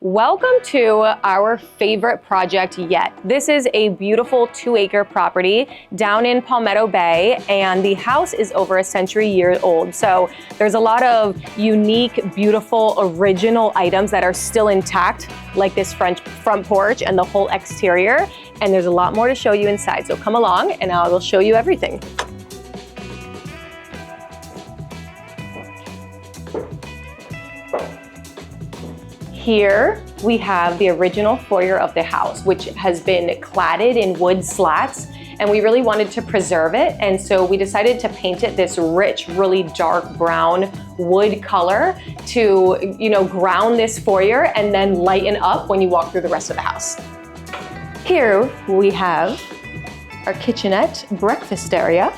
Welcome to our favorite project yet. This is a beautiful 2-acre property down in Palmetto Bay, and the house is over a century old. So there's a lot of unique, beautiful, original items that are still intact, like this front porch and the whole exterior. And there's a lot more to show you inside. So come along and I will show you everything. Here we have the original foyer of the house, which has been cladded in wood slats, and we really wanted to preserve it. And so we decided to paint it this rich, really dark brown wood color to, ground this foyer and then lighten up when you walk through the rest of the house. Here we have our kitchenette breakfast area.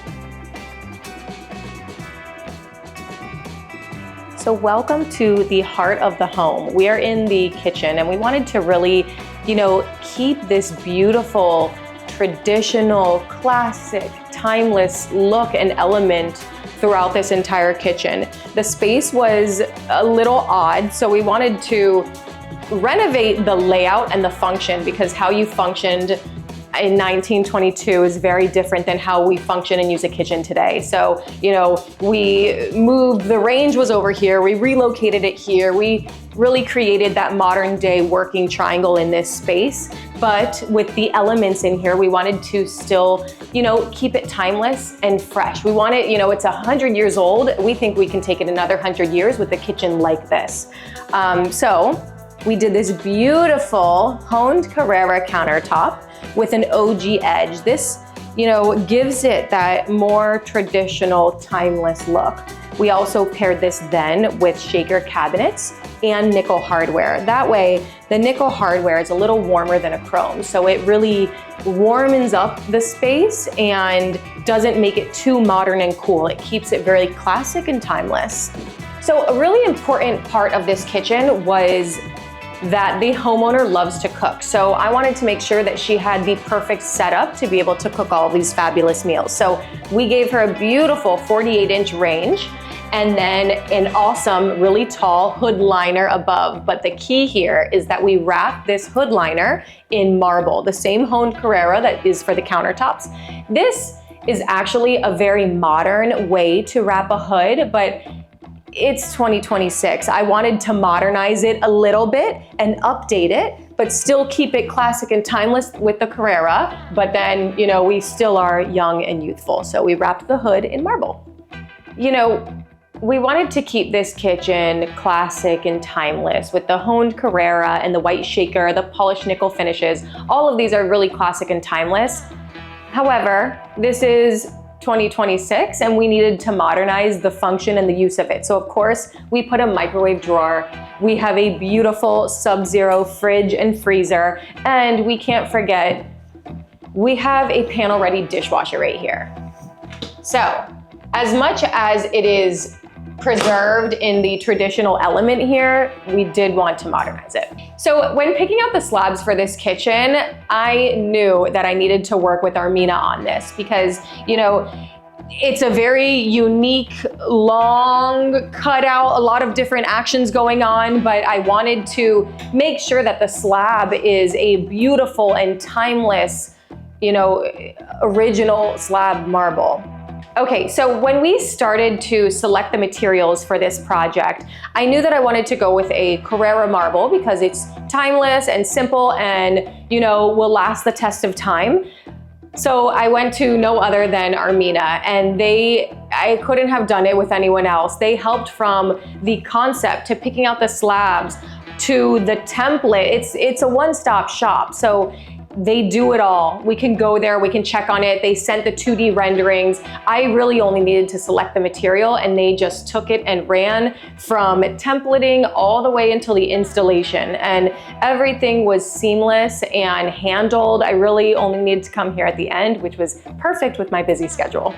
So welcome to the heart of the home. We are in the kitchen and we wanted to really, keep this beautiful, traditional, classic, timeless look and element throughout this entire kitchen. The space was a little odd, so we wanted to renovate the layout and the function, because how you functioned in 1922 is very different than how we function and use a kitchen today. So, we moved, the range was over here, we relocated it here, we really created that modern day working triangle in this space. But with the elements in here, we wanted to still, keep it timeless and fresh. We want it, it's 100 years old. We think we can take it another 100 years with a kitchen like this. So we did this beautiful honed Carrara countertop with an ogee edge. This, gives it that more traditional, timeless look. We also paired this then with shaker cabinets and nickel hardware. That way, the nickel hardware is a little warmer than a chrome, so it really warms up the space and doesn't make it too modern and cool. It keeps it very classic and timeless. So a really important part of this kitchen was that the homeowner loves to cook. So I wanted to make sure that she had the perfect setup to be able to cook all these fabulous meals. So we gave her a beautiful 48-inch range and then an awesome, really tall hood liner above. But the key here is that we wrapped this hood liner in marble, the same honed Carrara that is for the countertops. This is actually a very modern way to wrap a hood, but it's 2026. I wanted to modernize it a little bit and update it, but still keep it classic and timeless with the Carrara. But then, we still are young and youthful. So we wrapped the hood in marble. We wanted to keep this kitchen classic and timeless with the honed Carrara and the white shaker, the polished nickel finishes. All of these are really classic and timeless. However, this is 2026 and we needed to modernize the function and the use of it. So of course, we put a microwave drawer. We have a beautiful sub-zero fridge and freezer. And we can't forget, we have a panel-ready dishwasher right here. So as much as it is preserved in the traditional element here, we did want to modernize it. So when picking out the slabs for this kitchen, I knew that I needed to work with ARMINA on this because, it's a very unique, long cutout, a lot of different actions going on, but I wanted to make sure that the slab is a beautiful and timeless, original slab marble. Okay, so when we started to select the materials for this project, I knew that I wanted to go with a Carrara marble because it's timeless and simple and, will last the test of time. So I went to no other than ARMINA, and I couldn't have done it with anyone else. They helped from the concept to picking out the slabs to the template. It's a one-stop shop. So they do it all. We can go there, we can check on it. They sent the 2D renderings. I really only needed to select the material and they just took it and ran from templating all the way until the installation. And everything was seamless and handled. I really only needed to come here at the end, which was perfect with my busy schedule.